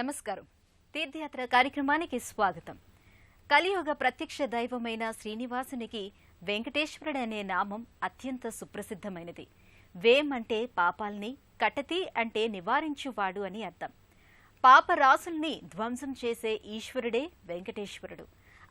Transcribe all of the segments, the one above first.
నమస్కారం. తీర్థయాత్ర కార్యక్రమానికి స్వాగతం. కలియుగ ప్రత్యక్ష దైవమైన శ్రీనివాసునికి వెంకటేశ్వరుడు అనే నామం అత్యంత సుప్రసిద్ధమైనది. వేం అంటే పాపాల్ని, కటతి అంటే నివారించువాడు అని అర్థం. పాపరాసుల్ని ధ్వంసం చేసే ఈశ్వరుడే వెంకటేశ్వరుడు.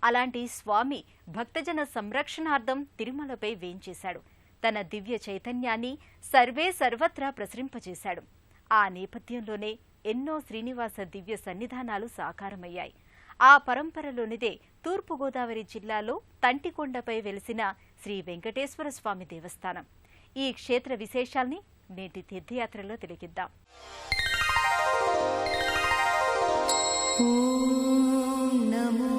అలాంటి స్వామి భక్తజన సంరక్షణార్థం తిరుమలపై వేంచేశాడు. తన దివ్య చైతన్యాన్ని సర్వత్రా ప్రసరింపజేశాడు. ఆ నేపథ్యంలోనే ఎన్నో శ్రీనివాస దివ్య సన్నిధానాలు సాకారమయ్యాయి. ఆ పరంపరలోనిదే తూర్పుగోదావరి జిల్లాలో తంటికొండపై వెలిసిన శ్రీ వెంకటేశ్వర స్వామి దేవస్థానం. ఈ క్షేత్ర విశేషాల్ని నేటి తీర్థయాత్రలో తిలకిద్దాం. ఓం నమో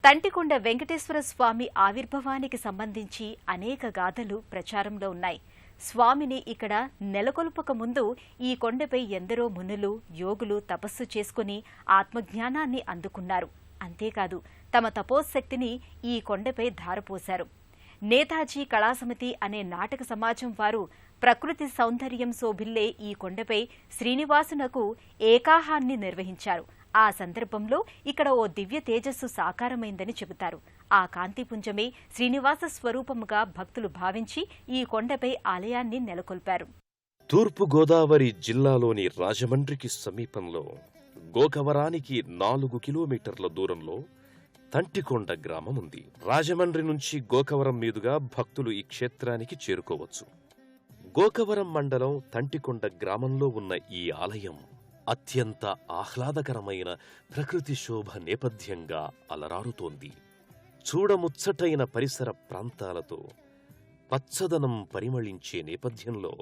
తంటికొండ వెంకటేశ్వర స్వామి ఆవిర్భావానికి సంబంధించి అనేక గాథలు ప్రచారంలో ఉన్నాయి. స్వామిని ఇక్కడ నెలకొల్పక ముందు ఈ కొండపై ఎందరో మునులు, యోగులు తపస్సు చేసుకుని ఆత్మజ్ఞానాన్ని అందుకున్నారు. అంతేకాదు, తమ తపోశక్తిని ఈ కొండపై ధారపోశారు. నేతాజీ కళాసమితి అనే నాటక సమాజం వారు ప్రకృతి సౌందర్యం శోభిల్లే ఈ కొండపై శ్రీనివాసునకు ఏకాహాన్ని నిర్వహించారు. ఆ సందర్భంలో ఇక్కడ ఓ దివ్య తేజస్సు సాకారమైందని చెబుతారు. ఆ కాంతిపుంజమే శ్రీనివాస స్వరూపముగా భక్తులు భావించి ఈ కొండపై ఆలయాన్ని నెలకొల్పారు. తూర్పుగోదావరి జిల్లాలోని రాజమండ్రికి సమీపంలో గోకవరానికి 4 కిలోమీటర్ల దూరంలో తంటికొండ గ్రామం ఉంది. రాజమండ్రి నుంచి గోకవరం మీదుగా భక్తులు ఈ క్షేత్రానికి చేరుకోవచ్చు. గోకవరం మండలం తంటికొండ గ్రామంలో ఉన్న ఈ ఆలయం అత్యంత ఆహ్లాదకరమైన ప్రకృతి శోభ నేపథ్యంగా అలరారుతోంది. చూడముచ్చటైన పరిసర ప్రాంతాలతో పచ్చదనం పరిమళించే నేపథ్యంలో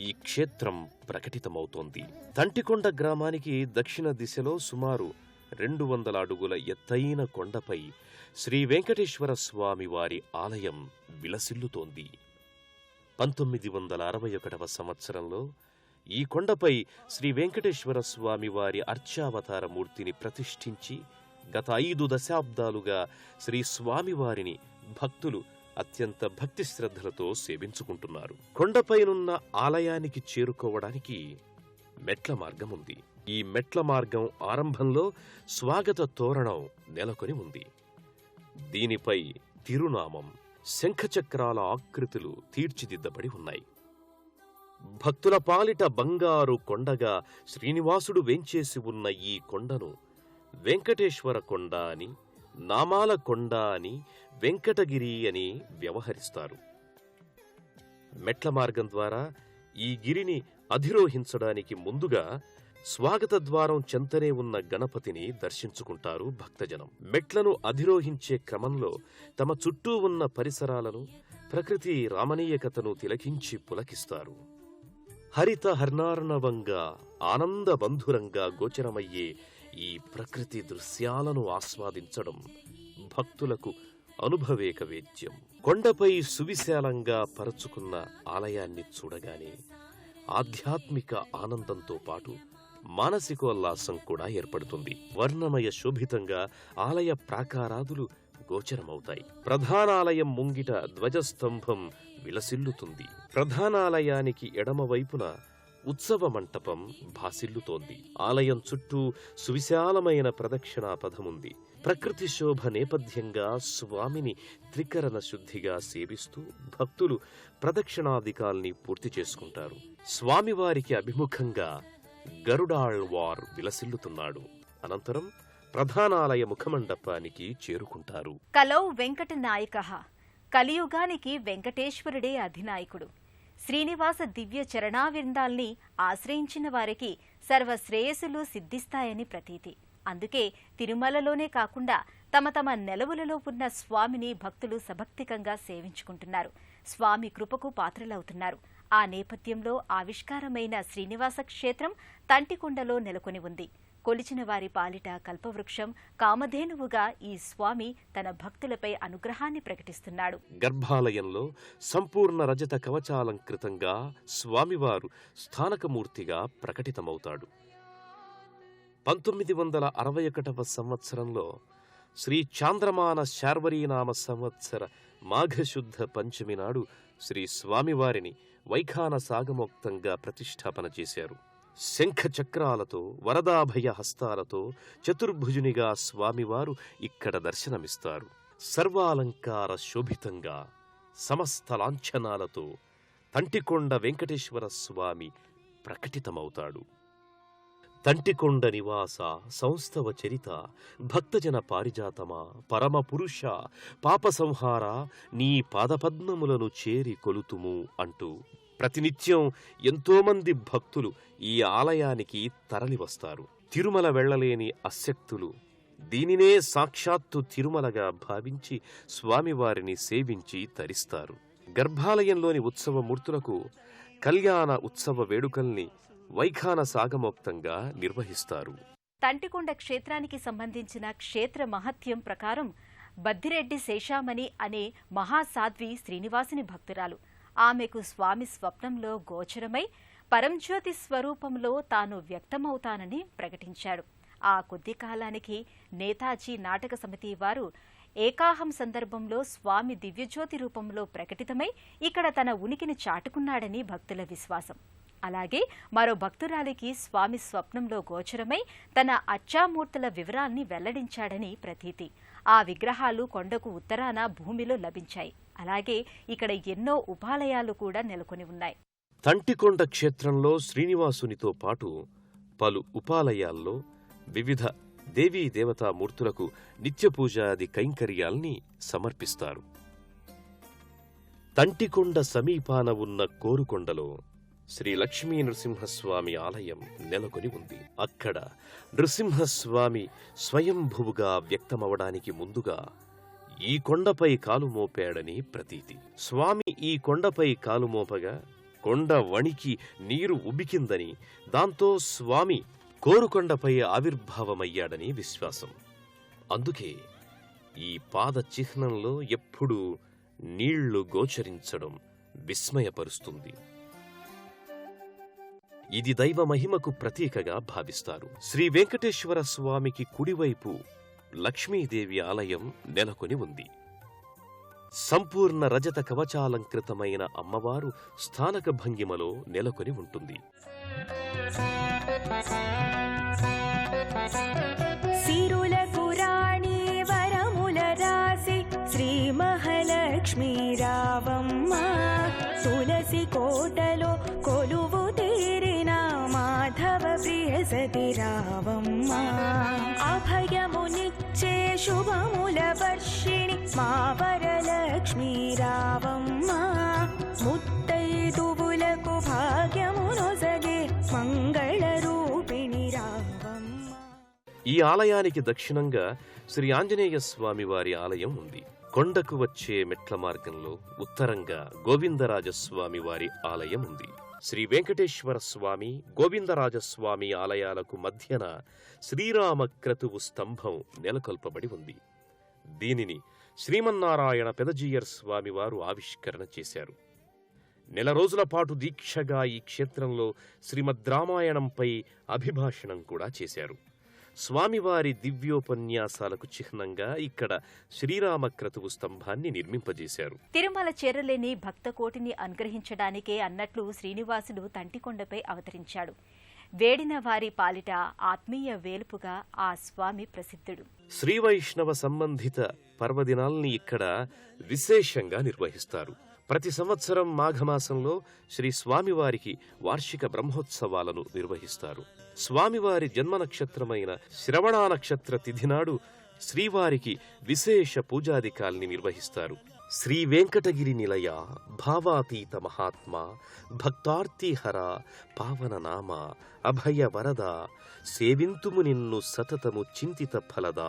ఈ క్షేత్రం ప్రకటితమవుతోంది. తంటికొండ గ్రామానికి దక్షిణ దిశలో సుమారు 200 అడుగుల ఎత్తైన కొండపై శ్రీ వెంకటేశ్వర స్వామి వారి ఆలయం విలసిల్లుతోంది. 1961వ సంవత్సరంలో ఈ కొండపై శ్రీ వెంకటేశ్వర స్వామి వారి అర్చావతార మూర్తిని ప్రతిష్ఠించి గత 5 దశాబ్దాలుగా శ్రీ స్వామివారిని భక్తులు అత్యంత భక్తి శ్రద్ధలతో సేవించుకుంటున్నారు. కొండపైనున్న ఆలయానికి చేరుకోవడానికి మెట్ల మార్గం ఉంది. ఈ మెట్ల మార్గం ఆరంభంలో స్వాగత తోరణం నెలకొని ఉంది. దీనిపై తిరునామం, శంఖచక్రాల ఆకృతులు తీర్చిదిద్దబడి ఉన్నాయి. భక్తుల పాలిట బంగారు కొండగా శ్రీనివాసుడు వేంచేసి ఉన్న ఈ కొండను వెంకటేశ్వర కొండ అని, నామాల కొండ అని, వెంకటగిరి అని వ్యవహరిస్తారు. మెట్ల మార్గం ద్వారా ఈ గిరిని అధిరోహించడానికి ముందుగా స్వాగత ద్వారం చెంతనే ఉన్న గణపతిని దర్శించుకుంటారు భక్తజనం. మెట్లను అధిరోహించే క్రమంలో తమ చుట్టూ ఉన్న పరిసరాలను, ప్రకృతి రామణీయకతను తిలకించి పులకిస్తారు. హరిత హర్నార్ణవంగా, ఆనందబంధురంగా గోచరమయ్యే ఈ ప్రకృతి దృశ్యాలను ఆస్వాదించడం భక్తులకు అనుభవేక వేద్యం. కొండపై సువిశాలంగా పరచుకున్న ఆలయాన్ని చూడగానే ఆధ్యాత్మిక ఆనందంతో పాటు మానసికోల్లాసం కూడా ఏర్పడుతుంది. వర్ణమయ శోభితంగా ఆలయ ప్రాకారాదులు గోచరమవుతాయి. ప్రధానాలయం ముంగిట ధ్వజస్తంభం విలసిల్లుతుంది. ప్రధానాలయానికి ఎడమవైపున ఉత్సవ మంటపం భాసిల్లుతోంది. ఆలయం చుట్టూ సువిశాలమైన ప్రదక్షిణా పథముంది. ప్రకృతి శోభ నేపథ్యంగా స్వామిని త్రికరణ శుద్ధిగా సేవిస్తూ భక్తులు ప్రదక్షిణాధికాల్ని పూర్తి చేసుకుంటారు. స్వామివారికి అభిముఖంగా గరుడాళ్వార్ విలసిల్లుతున్నాడు. అనంతరం ప్రధానాలయ ముఖమండపానికి చేరుకుంటారు. కలౌ వెంకట నాయకః, కలియుగానికి వెంకటేశ్వరుడే అధినాయకుడు. శ్రీనివాస దివ్య చరణావిందాల్ని ఆశ్రయించిన వారికి సర్వశ్రేయస్సులు సిద్ధిస్తాయని ప్రతీతి. అందుకే తిరుమలలోనే కాకుండా తమ నెలవులలో ఉన్న స్వామిని భక్తులు సభక్తికంగా సేవించుకుంటున్నారు. స్వామి కృపకు పాత్రలవుతున్నారు. ఆ నేపథ్యంలో ఆవిష్కారమైన శ్రీనివాస క్షేత్రం తంటికొండలో నెలకొని ఉంది. కొలిచిన వారి పాలిట కల్పవృక్షం, కామధేనువుగా ఈ స్వామి తన భక్తులపై అనుగ్రహాన్ని ప్రకటిస్తున్నాడు. గర్భాలయంలో సంపూర్ణ రజత కవచాలంకృతంగా స్వామివారు స్థానకమూర్తిగా ప్రకటితమవుతాడు. 1961వ సంవత్సరంలో శ్రీ చాంద్రమాన శార్వరీనామ సంవత్సర మాఘశుద్ధ పంచమి నాడు శ్రీ స్వామివారిని వైఖాన సాగమోక్తంగా ప్రతిష్ఠాపన చేశారు. శంఖ చక్రాలతో వరదాభయ హస్తాలతో చతుర్భుజునిగా స్వామివారు ఇక్కడ దర్శనమిస్తారు. సర్వాలంకార శోభితంగా సమస్త లాంఛనాలతో తంటికొండ వెంకటేశ్వర స్వామి ప్రకటితమవుతాడు. తంటికొండ నివాస సంస్థవ చరిత భక్తజన పారిజాతమా పరమపురుష పాపసంహార నీ పాదపద్మములను చేరి కొలుతుము అంటూ ప్రతినిత్యం ఎంతోమంది భక్తులు ఈ ఆలయానికి తరలివస్తారు. తిరుమల వెళ్లలేని అశక్తులు దీనినే సాక్షాత్తు తిరుమలగా భావించి స్వామివారిని సేవించి తరిస్తారు. గర్భాలయంలోని ఉత్సవమూర్తులకు కళ్యాణ ఉత్సవ వేడుకల్ని వైఖాన సాగమోక్తంగా నిర్వహిస్తారు. తంటికొండ క్షేత్రానికి సంబంధించిన క్షేత్ర మహత్యం ప్రకారం బద్దిరెడ్డి శేషామణి అనే మహాసాధ్వి శ్రీనివాసుని భక్తురాలు. ఆమెకు స్వామి స్వప్నంలో గోచరమై పరంజ్యోతి స్వరూపంలో తాను వ్యక్తమవుతానని ప్రకటించాడు. ఆ కొద్ది కాలానికి నేతాజీ నాటక సమితి వారు ఏకాహం సందర్భంలో స్వామి దివ్యజ్యోతి రూపంలో ప్రకటితమై ఇక్కడ తన ఉనికిని చాటుకున్నాడని భక్తుల విశ్వాసం. అలాగే మరో భక్తురాలికి స్వామి స్వప్నంలో గోచరమై తన అచ్చామూర్తుల వివరాల్ని వెల్లడించాడని ప్రతీతి. ఆ విగ్రహాలు కొండకు ఉత్తరాన భూమిలో లభించాయి. అలాగే ఇక్కడ ఎన్నో ఉపాలయాలు కూడా నెలకొని ఉన్నాయి. తంటికొండ క్షేత్రంలో శ్రీనివాసునితో పాటు పలు ఉపాలయాల్లో వివిధ దేవీ దేవతామూర్తులకు నిత్యపూజాది కైంకర్యాల్ని సమర్పిస్తారు. తంటికొండ సమీపాన ఉన్న కోరుకొండలో శ్రీ లక్ష్మీ నృసింహస్వామి ఆలయం నెలకొని ఉంది. అక్కడ నృసింహస్వామి స్వయంభువుగా వ్యక్తమవడానికి ముందుగా ఈ కొండపై కాలుమోపాడని ప్రతీతి. స్వామి ఈ కొండపై కాలుమోపగా కొండ వణికి నీరు ఉబికిందని, దాంతో స్వామి కోరుకొండపై ఆవిర్భావమయ్యాడని విశ్వాసం. అందుకే ఈ పాద చిహ్నంలో ఎప్పుడూ నీళ్లు గోచరించడం విస్మయపరుస్తుంది. ఇది దైవ మహిమకు ప్రతీకగా భావిస్తారు. శ్రీ వెంకటేశ్వర స్వామికి కుడివైపు లక్ష్మీదేవి ఆలయం నెలకొని ఉంది. సంపూర్ణ రజత కవచాలంకృతమైన అమ్మవారు స్థానక భంగిమలో నెలకొని ఉంటుంది. సిరులకు రాణి వరముల రాసి శ్రీ మహాలక్ష్మీ రావమ్మ, తులసి కోటలో కొలువు తీరిన మాధవ ప్రియ సతి రావమ్మ, అభయమునిచ్చే శుభముల వర్షిణి మా వరలక్ష్మీ రావమ్మ, ముత్తైదువులకు భాగ్యమునొసగే మంగళ రూపిణి రావమ్మ. ఈ ఆలయానికి దక్షిణంగా శ్రీ ఆంజనేయ స్వామి వారి ఆలయం ఉంది. కొండకు వచ్చే మెట్ల మార్గంలో ఉత్తరంగా గోవిందరాజస్వామి వారి ఆలయం ఉంది. శ్రీ వెంకటేశ్వర స్వామి, గోవిందరాజస్వామి ఆలయాలకు మధ్యన శ్రీరామ క్రతువు స్తంభం నెలకొల్పబడి ఉంది. దీనిని శ్రీమన్నారాయణ పెదజీయర్ స్వామివారు ఆవిష్కరణ చేశారు. నెల రోజుల పాటు దీక్షగా ఈ క్షేత్రంలో శ్రీమద్ రామాయణంపై అభిభాషణం కూడా చేశారు. స్వామివారి దివ్యోపన్యాసాలకు చిహ్నంగా ఇక్కడ శ్రీరామక్రతువు స్తంభాన్ని నిర్మింపజేశారు. తిరుమల చేరలేని భక్త కోటిని అనుగ్రహించడానికే అన్నట్లు శ్రీనివాసుడు తంటికొండపై అవతరించాడు. వేడిన వారి పాలిట ఆత్మీయ వేలుపుగా ఆ స్వామి ప్రసిద్ధుడు. శ్రీవైష్ణవ సంబంధిత పర్వదినాల్ని ఇక్కడ విశేషంగా నిర్వహిస్తారు. ప్రతి సంవత్సరం మాఘమాసంలో శ్రీ స్వామివారికి వార్షిక బ్రహ్మోత్సవాలను నిర్వహిస్తారు. స్వామివారి జన్మ నక్షత్రమైన శ్రవణ నక్షత్ర తిథినాడు శ్రీవారికి విశేష పూజాధికాల్ని నిర్వహిస్తారు. శ్రీ వెంకటగిరి నిలయ భావాతీత మహాత్మా భక్తార్తిహర పావన నామ అభయ వరద సేవింతుము నిన్ను సతతము చింతిత ఫలద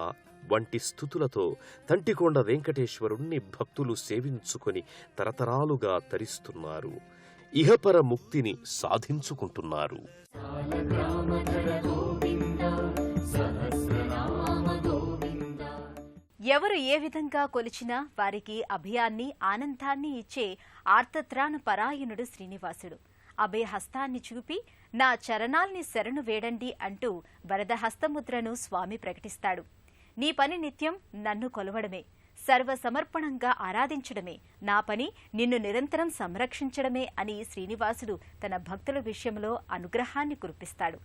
వంటి స్థుతులతో తంటికొండ వెంకటేశ్వరుణ్ణి భక్తులు సేవించుకొని తరతరాలుగా తరిస్తున్నారు. ఇహపర ముక్తిని సాధించుకుంటున్నారు. ఎవరు ఏ విధంగా కొలిచినా వారికి అభయాన్ని, ఆనందాన్ని ఇచ్చే ఆర్తత్రాణ పరాయణుడు శ్రీనివాసుడు. అభయహస్తాన్ని చూపి నా చరణాల్ని శరణు వేడండి అంటూ వరద హస్తముద్రను స్వామి ప్రకటిస్తాడు. నీ పని నిత్యం నన్ను కొలవడమే, సర్వసమర్పణంగా ఆరాధించడమే నా పని, నిన్ను నిరంతరం సంరక్షించడమే అని శ్రీనివాసుడు తన భక్తుల విషయంలో అనుగ్రహాన్ని కురిపిస్తాడు.